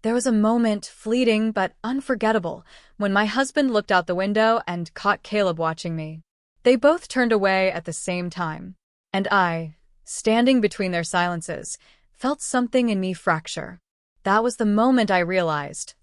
There was a moment, fleeting but unforgettable, when my husband looked out the window and caught Caleb watching me. They both turned away at the same time, and I, standing between their silences, felt something in me fracture. That was the moment I realized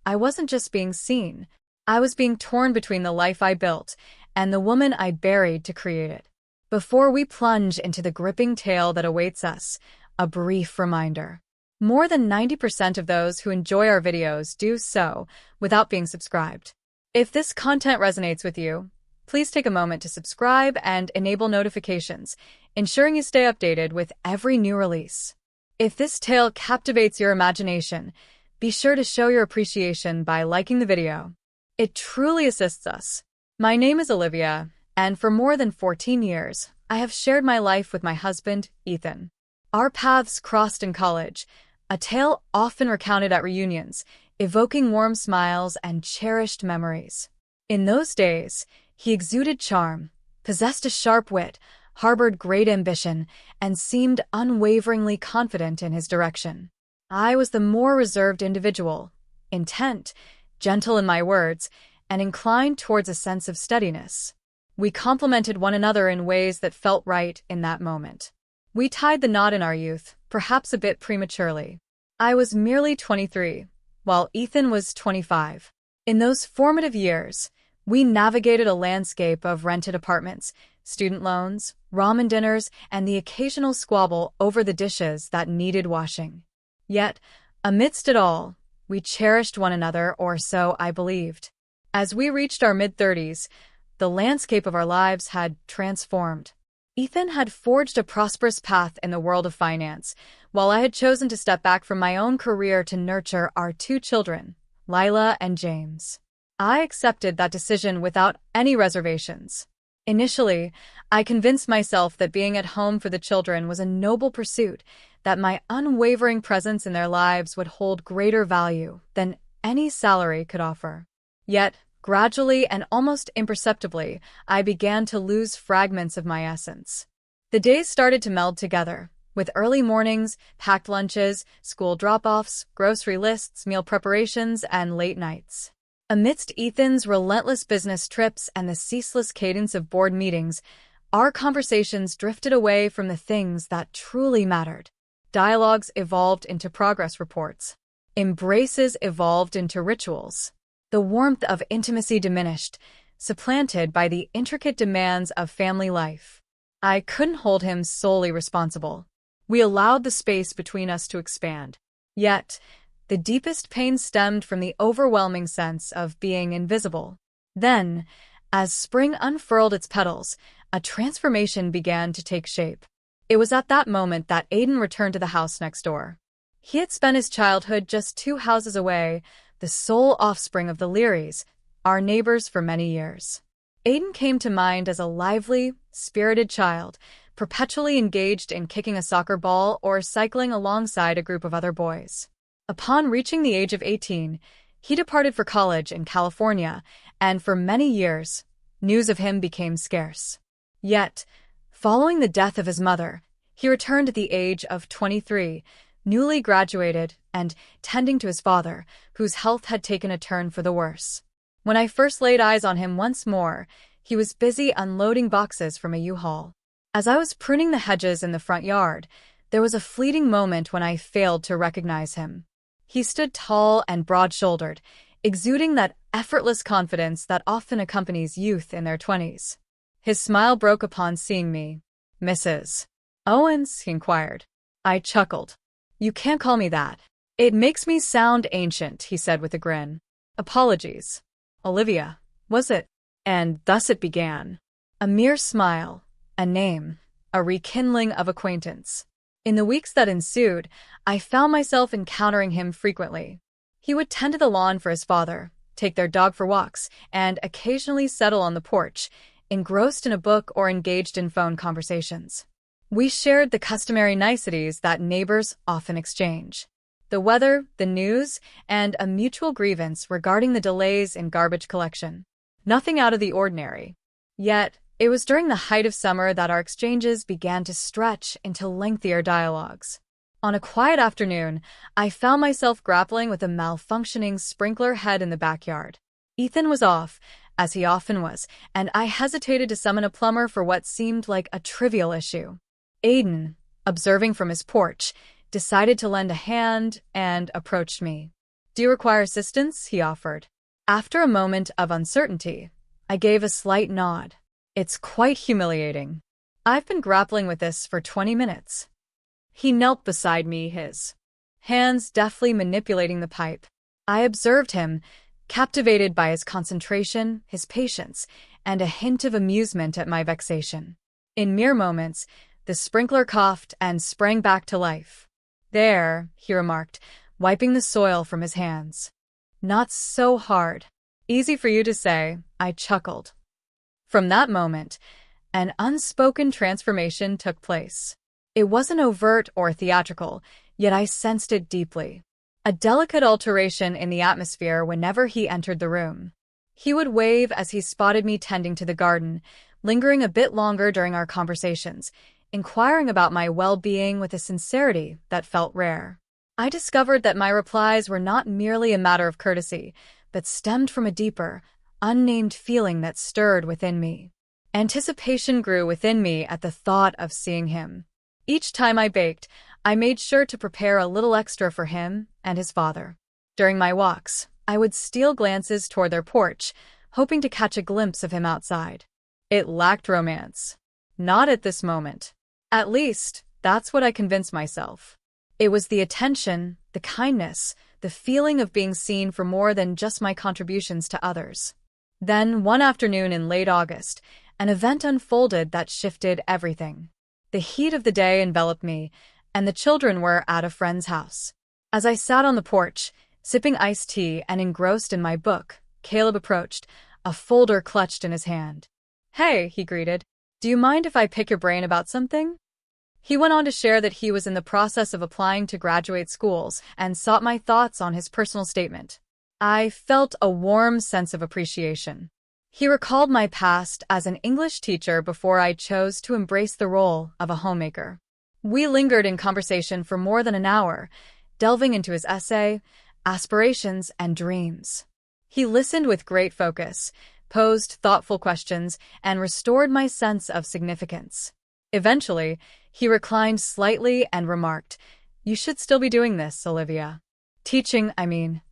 I wasn't just being seen. I was being torn between the life I built and the woman I buried to create it. Before we plunge into the gripping tale that awaits us, a brief reminder. More than 90% of those who enjoy our videos do so without being subscribed. If this content resonates with you, please take a moment to subscribe and enable notifications, ensuring you stay updated with every new release. If this tale captivates your imagination, be sure to show your appreciation by liking the video. It truly assists us. My name is Olivia, and for more than 14 years, I have shared my life with my husband, Ethan. Our paths crossed in college, a tale often recounted at reunions, evoking warm smiles and cherished memories. In those days, he exuded charm, possessed a sharp wit, harbored great ambition, and seemed unwaveringly confident in his direction. I was the more reserved individual, intent, gentle in my words, and inclined towards a sense of steadiness. We complemented one another in ways that felt right in that moment. We tied the knot in our youth, perhaps a bit prematurely. I was merely 23, while Ethan was 25. In those formative years, we navigated a landscape of rented apartments, student loans, ramen dinners, and the occasional squabble over the dishes that needed washing. Yet, amidst it all, we cherished one another, or so I believed. As we reached our mid-30s, the landscape of our lives had transformed. Ethan had forged a prosperous path in the world of finance, while I had chosen to step back from my own career to nurture our two children, Lila and James. I accepted that decision without any reservations. Initially, I convinced myself that being at home for the children was a noble pursuit, that my unwavering presence in their lives would hold greater value than any salary could offer. Yet, gradually and almost imperceptibly, I began to lose fragments of my essence. The days started to meld together, with early mornings, packed lunches, school drop-offs, grocery lists, meal preparations, and late nights. Amidst Ethan's relentless business trips and the ceaseless cadence of board meetings, our conversations drifted away from the things that truly mattered. Dialogues evolved into progress reports. Embraces evolved into rituals. The warmth of intimacy diminished, supplanted by the intricate demands of family life. I couldn't hold him solely responsible. We allowed the space between us to expand. Yet, the deepest pain stemmed from the overwhelming sense of being invisible. Then, as spring unfurled its petals, a transformation began to take shape. It was at that moment that Aiden returned to the house next door. He had spent his childhood just 2 houses away, the sole offspring of the Learys, our neighbors for many years. Aiden came to mind as a lively, spirited child, perpetually engaged in kicking a soccer ball or cycling alongside a group of other boys. Upon reaching the age of 18, he departed for college in California, and for many years, news of him became scarce. Yet, following the death of his mother, he returned at the age of 23, newly graduated and tending to his father, whose health had taken a turn for the worse. When I first laid eyes on him once more, he was busy unloading boxes from a U-Haul. As I was pruning the hedges in the front yard, there was a fleeting moment when I failed to recognize him. He stood tall and broad-shouldered, exuding that effortless confidence that often accompanies youth in their 20s. His smile broke upon seeing me. "Mrs. Owens?" he inquired. I chuckled. "You can't call me that. It makes me sound ancient," he said with a grin. "Apologies. Olivia, was it?" And thus it began. A mere smile, a name, a rekindling of acquaintance. In the weeks that ensued, I found myself encountering him frequently. He would tend to the lawn for his father, take their dog for walks, and occasionally settle on the porch, engrossed in a book or engaged in phone conversations. We shared the customary niceties that neighbors often exchange: the weather, the news, and a mutual grievance regarding the delays in garbage collection. Nothing out of the ordinary. Yet, it was during the height of summer that our exchanges began to stretch into lengthier dialogues. On a quiet afternoon, I found myself grappling with a malfunctioning sprinkler head in the backyard. Ethan was off, as he often was, and I hesitated to summon a plumber for what seemed like a trivial issue. Aiden, observing from his porch, decided to lend a hand and approached me. "Do you require assistance?" he offered. After a moment of uncertainty, I gave a slight nod. "It's quite humiliating. I've been grappling with this for 20 minutes. He knelt beside me, his hands deftly manipulating the pipe. I observed him, captivated by his concentration, his patience, and a hint of amusement at my vexation. In mere moments, the sprinkler coughed and sprang back to life. "There," he remarked, wiping the soil from his hands. "Not so hard." "Easy for you to say," I chuckled. From that moment, an unspoken transformation took place. It wasn't overt or theatrical, yet I sensed it deeply. A delicate alteration in the atmosphere whenever he entered the room. He would wave as he spotted me tending to the garden, lingering a bit longer during our conversations, inquiring about my well-being with a sincerity that felt rare. I discovered that my replies were not merely a matter of courtesy, but stemmed from a deeper, unnamed feeling that stirred within me. Anticipation grew within me at the thought of seeing him. Each time I baked, I made sure to prepare a little extra for him and his father. During my walks, I would steal glances toward their porch, hoping to catch a glimpse of him outside. It lacked romance. Not at this moment. At least, that's what I convinced myself. It was the attention, the kindness, the feeling of being seen for more than just my contributions to others. Then, one afternoon in late August, an event unfolded that shifted everything. The heat of the day enveloped me, and the children were at a friend's house. As I sat on the porch, sipping iced tea and engrossed in my book, Caleb approached, a folder clutched in his hand. "Hey," he greeted. "Do you mind if I pick your brain about something?" He went on to share that he was in the process of applying to graduate schools and sought my thoughts on his personal statement. I felt a warm sense of appreciation. He recalled my past as an English teacher before I chose to embrace the role of a homemaker. We lingered in conversation for more than an hour, delving into his essay, aspirations, and dreams. He listened with great focus, posed thoughtful questions, and restored my sense of significance. Eventually, he reclined slightly and remarked, "You should still be doing this, Olivia. Teaching, I mean.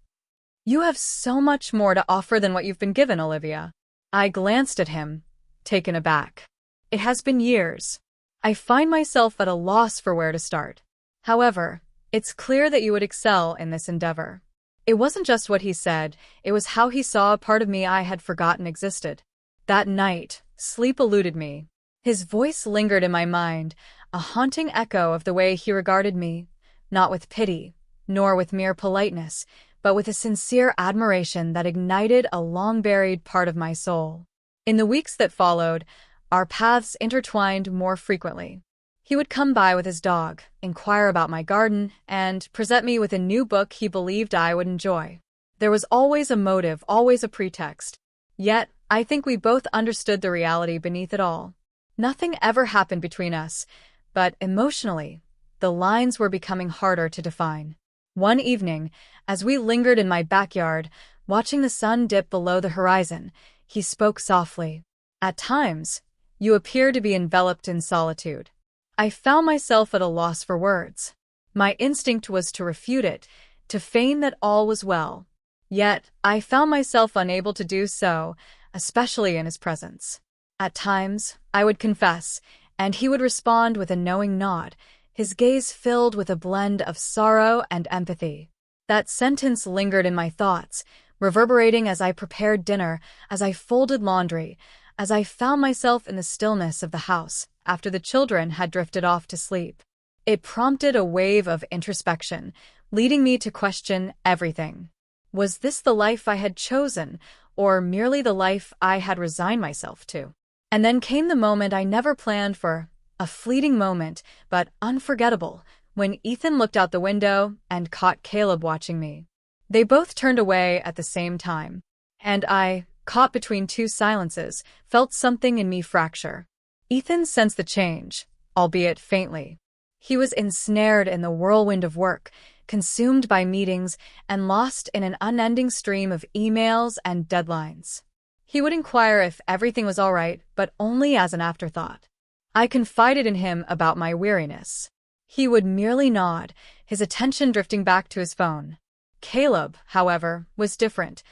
You have so much more to offer than what you've been given, Olivia." I glanced at him, taken aback. It has been years. I find myself at a loss for where to start. However, it's clear that you would excel in this endeavor. It wasn't just what he said, it was how he saw a part of me I had forgotten existed. That night, sleep eluded me. His voice lingered in my mind, a haunting echo of the way he regarded me, not with pity, nor with mere politeness, but with a sincere admiration that ignited a long-buried part of my soul. In the weeks that followed, our paths intertwined more frequently. He would come by with his dog, inquire about my garden, and present me with a new book he believed I would enjoy. There was always a motive, always a pretext. Yet, I think we both understood the reality beneath it all. Nothing ever happened between us, but emotionally, the lines were becoming harder to define. One evening, as we lingered in my backyard, watching the sun dip below the horizon, he spoke softly. "At times, you appear to be enveloped in solitude." I found myself at a loss for words. My instinct was to refute it, to feign that all was well. Yet, I found myself unable to do so, especially in his presence. At times, I would confess, and he would respond with a knowing nod, his gaze filled with a blend of sorrow and empathy. That sentence lingered in my thoughts, reverberating as I prepared dinner, as I folded laundry, as I found myself in the stillness of the house after the children had drifted off to sleep. It prompted a wave of introspection, leading me to question everything. Was this the life I had chosen, or merely the life I had resigned myself to? And then came the moment I never planned for, a fleeting moment, but unforgettable, when Ethan looked out the window and caught Caleb watching me. They both turned away at the same time, and I, caught between two silences, felt something in me fracture. Ethan sensed the change, albeit faintly. He was ensnared in the whirlwind of work, consumed by meetings, and lost in an unending stream of emails and deadlines. He would inquire if everything was all right, but only as an afterthought. I confided in him about my weariness. He would merely nod, his attention drifting back to his phone. Caleb, however, was different.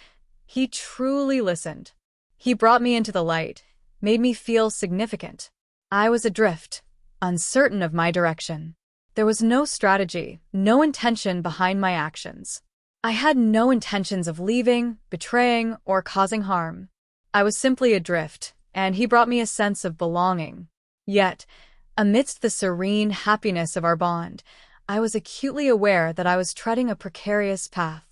He truly listened. He brought me into the light, made me feel significant. I was adrift, uncertain of my direction. There was no strategy, no intention behind my actions. I had no intentions of leaving, betraying, or causing harm. I was simply adrift, and he brought me a sense of belonging. Yet, amidst the serene happiness of our bond, I was acutely aware that I was treading a precarious path.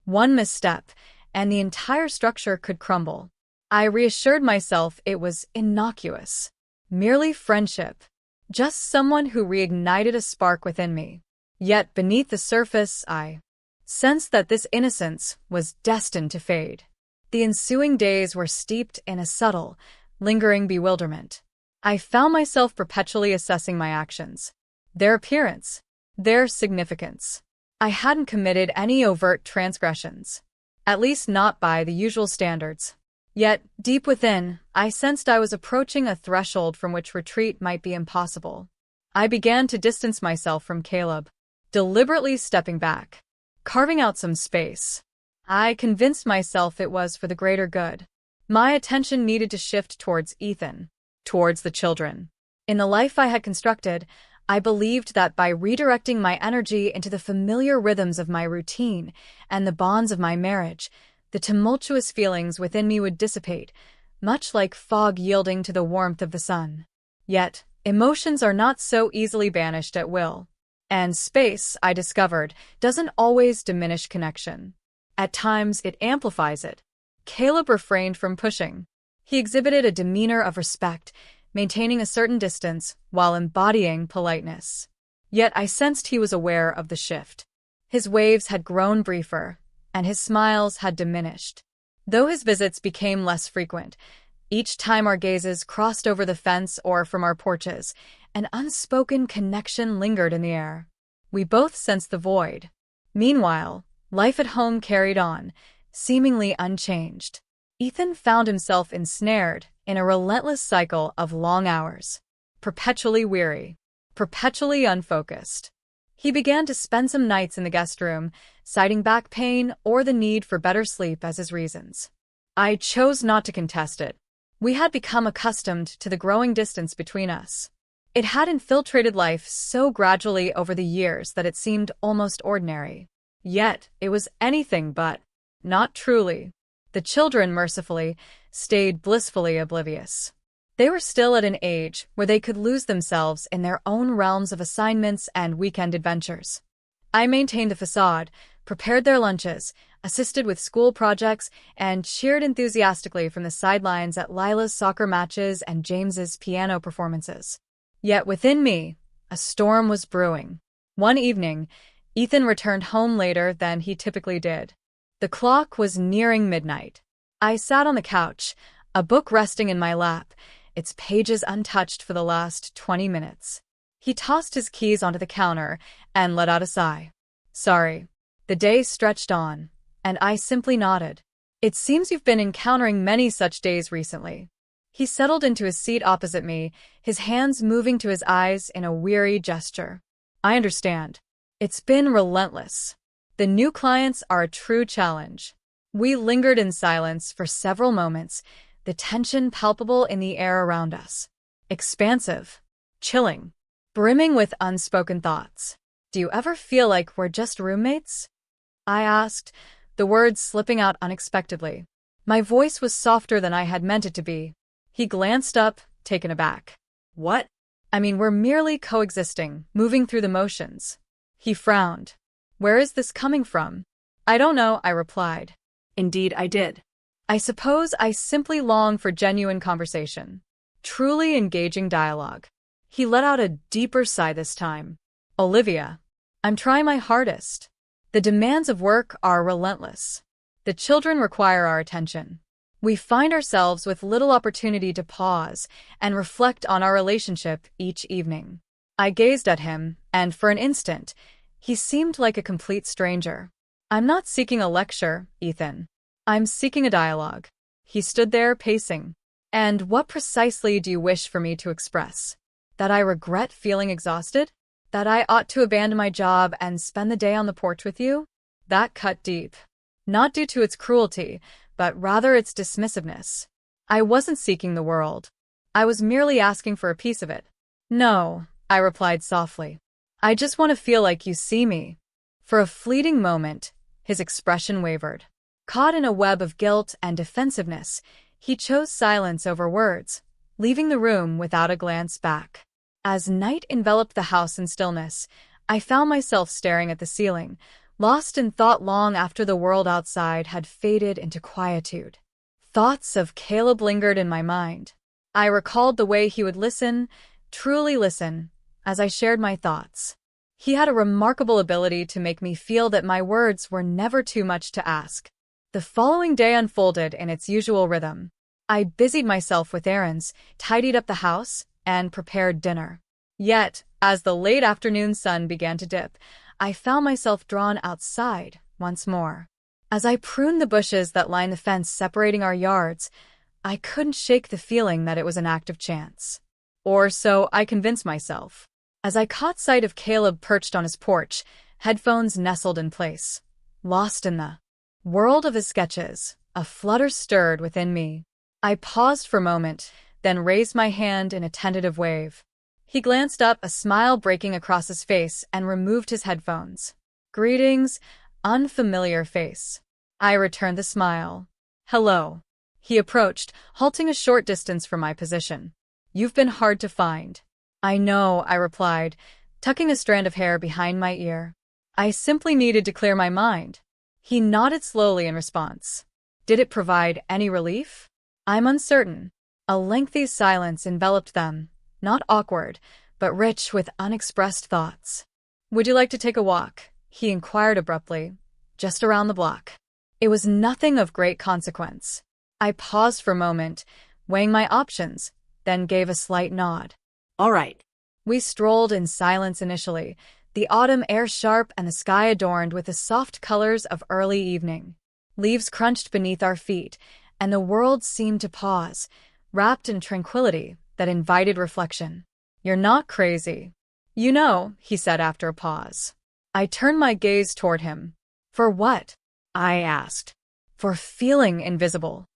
One misstep, and the entire structure could crumble. I reassured myself it was innocuous, merely friendship, just someone who reignited a spark within me. Yet beneath the surface, I sensed that this innocence was destined to fade. The ensuing days were steeped in a subtle, lingering bewilderment. I found myself perpetually assessing my actions, their appearance, their significance. I hadn't committed any overt transgressions, at least not by the usual standards. Yet, deep within, I sensed I was approaching a threshold from which retreat might be impossible. I began to distance myself from Caleb, deliberately stepping back, carving out some space. I convinced myself it was for the greater good. My attention needed to shift towards Ethan, towards the children. In the life I had constructed, I believed that by redirecting my energy into the familiar rhythms of my routine and the bonds of my marriage, the tumultuous feelings within me would dissipate, much like fog yielding to the warmth of the sun. Yet, emotions are not so easily banished at will. And space, I discovered, doesn't always diminish connection. At times, it amplifies it. Caleb refrained from pushing. He exhibited a demeanor of respect, maintaining a certain distance while embodying politeness. Yet I sensed he was aware of the shift. His waves had grown briefer, and his smiles had diminished. Though his visits became less frequent, each time our gazes crossed over the fence or from our porches, an unspoken connection lingered in the air. We both sensed the void. Meanwhile, life at home carried on, seemingly unchanged. Ethan found himself ensnared in a relentless cycle of long hours, perpetually weary, perpetually unfocused. He began to spend some nights in the guest room, citing back pain or the need for better sleep as his reasons. I chose not to contest it. We had become accustomed to the growing distance between us. It had infiltrated life so gradually over the years that it seemed almost ordinary. Yet, it was anything but. Not truly. The children, mercifully, stayed blissfully oblivious. They were still at an age where they could lose themselves in their own realms of assignments and weekend adventures. I maintained the facade, prepared their lunches, assisted with school projects, and cheered enthusiastically from the sidelines at Lila's soccer matches and James's piano performances. Yet within me, a storm was brewing. One evening, Ethan returned home later than he typically did. The clock was nearing midnight. I sat on the couch, a book resting in my lap, its pages untouched for the last 20 minutes. He tossed his keys onto the counter and let out a sigh. Sorry. The day stretched on, and I simply nodded. It seems you've been encountering many such days recently. He settled into his seat opposite me, his hands moving to his eyes in a weary gesture. I understand. It's been relentless. The new clients are a true challenge. We lingered in silence for several moments, the tension palpable in the air around us. Expansive, chilling, brimming with unspoken thoughts. Do you ever feel like we're just roommates? I asked, the words slipping out unexpectedly. My voice was softer than I had meant it to be. He glanced up, taken aback. What? I mean, we're merely coexisting, moving through the motions. He frowned. Where is this coming from? I don't know, I replied. Indeed, I did. I suppose I simply long for genuine conversation. Truly engaging dialogue. He let out a deeper sigh this time. Olivia, I'm trying my hardest. The demands of work are relentless. The children require our attention. We find ourselves with little opportunity to pause and reflect on our relationship each evening. I gazed at him, and for an instant, he seemed like a complete stranger. I'm not seeking a lecture, Ethan. I'm seeking a dialogue. He stood there, pacing. And what precisely do you wish for me to express? That I regret feeling exhausted? That I ought to abandon my job and spend the day on the porch with you? That cut deep. Not due to its cruelty, but rather its dismissiveness. I wasn't seeking the world. I was merely asking for a piece of it. No, I replied softly. I just want to feel like you see me. For a fleeting moment, his expression wavered. Caught in a web of guilt and defensiveness, he chose silence over words, leaving the room without a glance back. As night enveloped the house in stillness, I found myself staring at the ceiling, lost in thought long after the world outside had faded into quietude. Thoughts of Caleb lingered in my mind. I recalled the way he would listen, truly listen, as I shared my thoughts. He had a remarkable ability to make me feel that my words were never too much to ask. The following day unfolded in its usual rhythm. I busied myself with errands, tidied up the house, and prepared dinner. Yet, as the late afternoon sun began to dip, I found myself drawn outside once more. As I pruned the bushes that lined the fence separating our yards, I couldn't shake the feeling that it was an act of chance. Or so I convinced myself. As I caught sight of Caleb perched on his porch, headphones nestled in place, lost in the world of his sketches, a flutter stirred within me. I paused for a moment, then raised my hand in a tentative wave. He glanced up, a smile breaking across his face, and removed his headphones. Greetings, unfamiliar face. I returned the smile. Hello. He approached, halting a short distance from my position. You've been hard to find. I know, I replied, tucking a strand of hair behind my ear. I simply needed to clear my mind. He nodded slowly in response. Did it provide any relief? I'm uncertain. A lengthy silence enveloped them, not awkward, but rich with unexpressed thoughts. Would you like to take a walk? He inquired abruptly. Just around the block. It was nothing of great consequence. I paused for a moment, weighing my options, then gave a slight nod. All right. We strolled in silence initially, the autumn air sharp and the sky adorned with the soft colors of early evening. Leaves crunched beneath our feet, and the world seemed to pause, wrapped in tranquility that invited reflection. You're not crazy. You know, he said after a pause. I turned my gaze toward him. For what? I asked. For feeling invisible.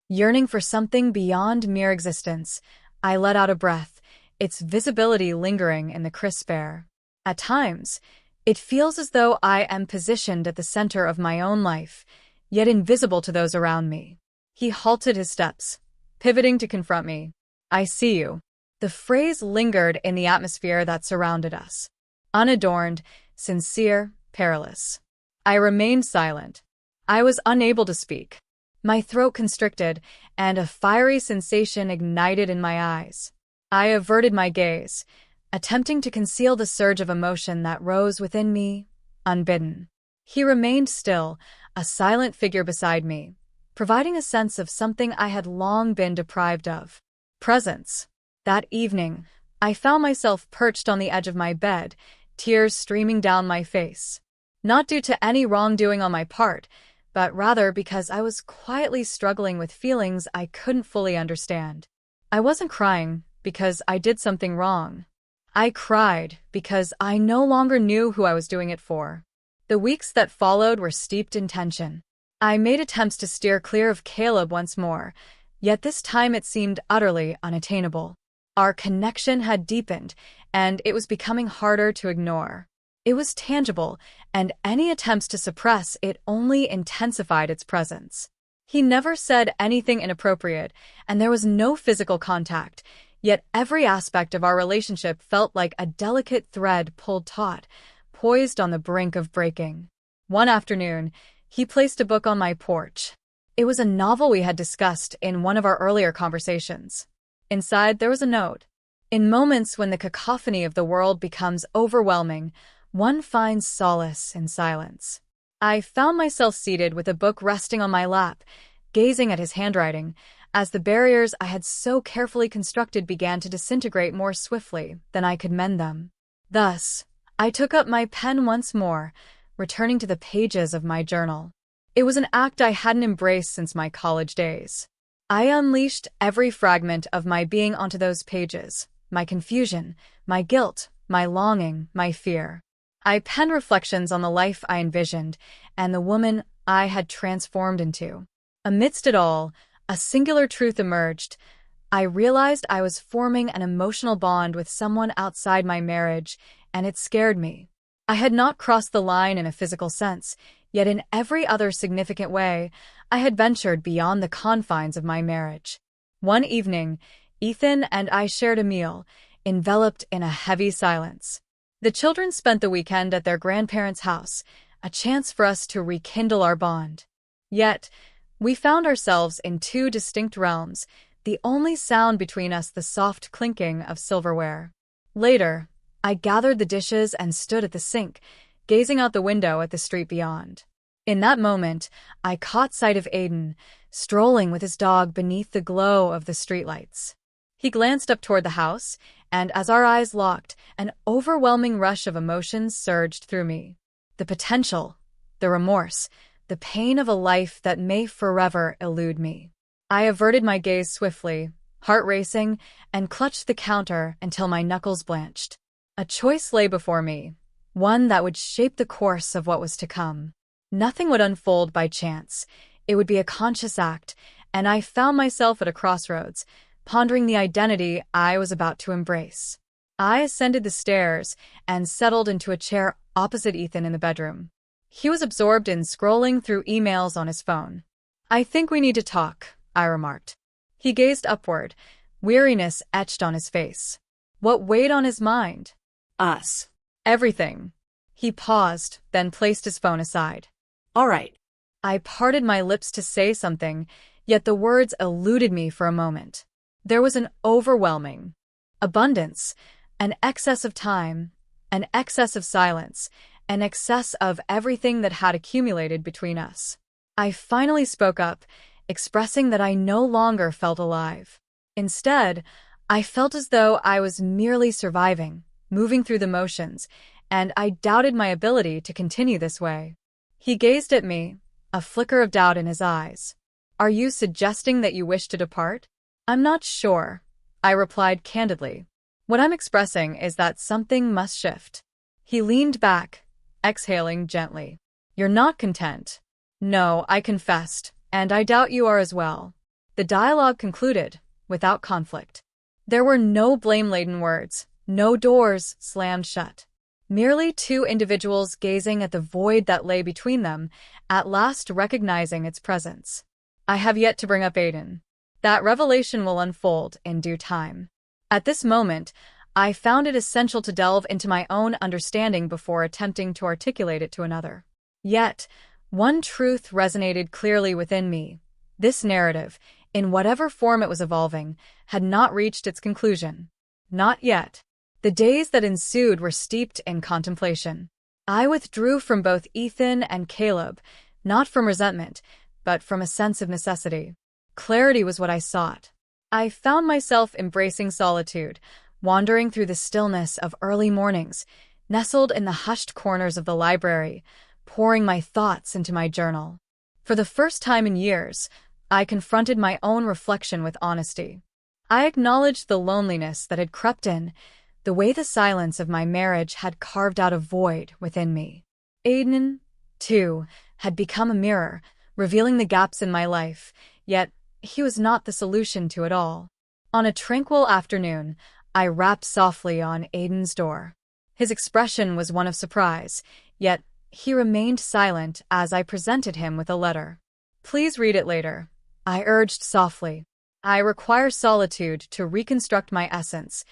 Yearning for something beyond mere existence, I let out a breath, its visibility lingering in the crisp air. At times, it feels as though I am positioned at the center of my own life, yet invisible to those around me. He halted his steps, pivoting to confront me. I see you. The phrase lingered in the atmosphere that surrounded us. Unadorned, sincere, perilous. I remained silent. I was unable to speak. My throat constricted, and a fiery sensation ignited in my eyes. I averted my gaze, attempting to conceal the surge of emotion that rose within me, unbidden. He remained still, a silent figure beside me, providing a sense of something I had long been deprived of. Presence. That evening, I found myself perched on the edge of my bed, tears streaming down my face. Not due to any wrongdoing on my part, but rather because I was quietly struggling with feelings I couldn't fully understand. I wasn't crying because I did something wrong. I cried because I no longer knew who I was doing it for. The weeks that followed were steeped in tension. I made attempts to steer clear of Caleb once more, yet this time it seemed utterly unattainable. Our connection had deepened, and it was becoming harder to ignore. It was tangible, and any attempts to suppress it only intensified its presence. He never said anything inappropriate, and there was no physical contact, yet every aspect of our relationship felt like a delicate thread pulled taut, poised on the brink of breaking. One afternoon, he placed a book on my porch. It was a novel we had discussed in one of our earlier conversations. Inside, there was a note. In moments when the cacophony of the world becomes overwhelming, one finds solace in silence. I found myself seated with a book resting on my lap, gazing at his handwriting, as the barriers I had so carefully constructed began to disintegrate more swiftly than I could mend them. Thus, I took up my pen once more, returning to the pages of my journal. It was an act I hadn't embraced since my college days. I unleashed every fragment of my being onto those pages, my confusion, my guilt, my longing, my fear. I penned reflections on the life I envisioned and the woman I had transformed into. Amidst it all, a singular truth emerged. I realized I was forming an emotional bond with someone outside my marriage, and it scared me. I had not crossed the line in a physical sense, yet in every other significant way, I had ventured beyond the confines of my marriage. One evening, Ethan and I shared a meal, enveloped in a heavy silence. The children spent the weekend at their grandparents' house, a chance for us to rekindle our bond. Yet, we found ourselves in two distinct realms, the only sound between us the soft clinking of silverware. Later, I gathered the dishes and stood at the sink, gazing out the window at the street beyond. In that moment, I caught sight of Aiden, strolling with his dog beneath the glow of the streetlights. He glanced up toward the house, and as our eyes locked, an overwhelming rush of emotions surged through me. The potential, the remorse, the pain of a life that may forever elude me. I averted my gaze swiftly, heart racing, and clutched the counter until my knuckles blanched. A choice lay before me, one that would shape the course of what was to come. Nothing would unfold by chance. It would be a conscious act, and I found myself at a crossroads, pondering the identity I was about to embrace. I ascended the stairs and settled into a chair opposite Ethan in the bedroom. He was absorbed in scrolling through emails on his phone. "I think we need to talk," I remarked. He gazed upward, weariness etched on his face. What weighed on his mind? Us. Everything. He paused, then placed his phone aside. All right. I parted my lips to say something, yet the words eluded me for a moment. There was an overwhelming abundance, an excess of time, an excess of silence, an excess of everything that had accumulated between us. I finally spoke up, expressing that I no longer felt alive. Instead, I felt as though I was merely surviving, moving through the motions, and I doubted my ability to continue this way. He gazed at me, a flicker of doubt in his eyes. "Are you suggesting that you wish to depart?" "I'm not sure," I replied candidly. "What I'm expressing is that something must shift." He leaned back, exhaling gently. "You're not content." "No," I confessed, "and I doubt you are as well." The dialogue concluded, without conflict. There were no blame-laden words, no doors slammed shut. Merely two individuals gazing at the void that lay between them, at last recognizing its presence. I have yet to bring up Aiden. That revelation will unfold in due time. At this moment, I found it essential to delve into my own understanding before attempting to articulate it to another. Yet, one truth resonated clearly within me. This narrative, in whatever form it was evolving, had not reached its conclusion. Not yet. The days that ensued were steeped in contemplation. I withdrew from both Ethan and Caleb, not from resentment, but from a sense of necessity. Clarity was what I sought. I found myself embracing solitude, wandering through the stillness of early mornings, nestled in the hushed corners of the library, pouring my thoughts into my journal. For the first time in years, I confronted my own reflection with honesty. I acknowledged the loneliness that had crept in, the way the silence of my marriage had carved out a void within me. Aiden, too, had become a mirror, revealing the gaps in my life, yet he was not the solution to it all. On a tranquil afternoon, I rapped softly on Aiden's door. His expression was one of surprise, yet he remained silent as I presented him with a letter. "Please read it later," I urged softly. "I require solitude to reconstruct my essence,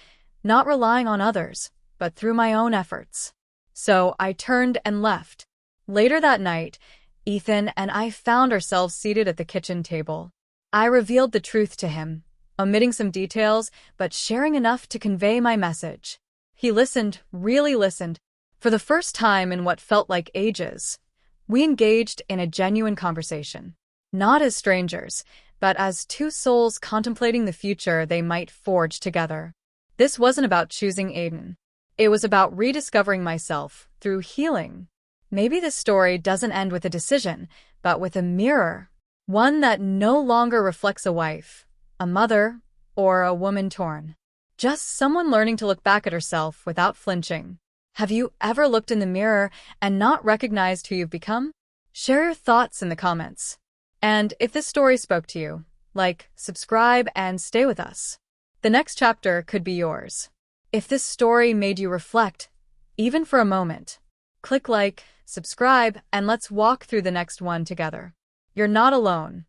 not relying on others, but through my own efforts." So I turned and left. Later that night, Ethan and I found ourselves seated at the kitchen table. I revealed the truth to him, omitting some details, but sharing enough to convey my message. He listened, really listened. For the first time in what felt like ages, we engaged in a genuine conversation. Not as strangers, but as two souls contemplating the future they might forge together. This wasn't about choosing Aiden. It was about rediscovering myself through healing. Maybe this story doesn't end with a decision, but with a mirror. One that no longer reflects a wife, a mother, or a woman torn. Just someone learning to look back at herself without flinching. Have you ever looked in the mirror and not recognized who you've become? Share your thoughts in the comments. And if this story spoke to you, like, subscribe, and stay with us. The next chapter could be yours. If this story made you reflect, even for a moment, click like, subscribe, and let's walk through the next one together. You're not alone.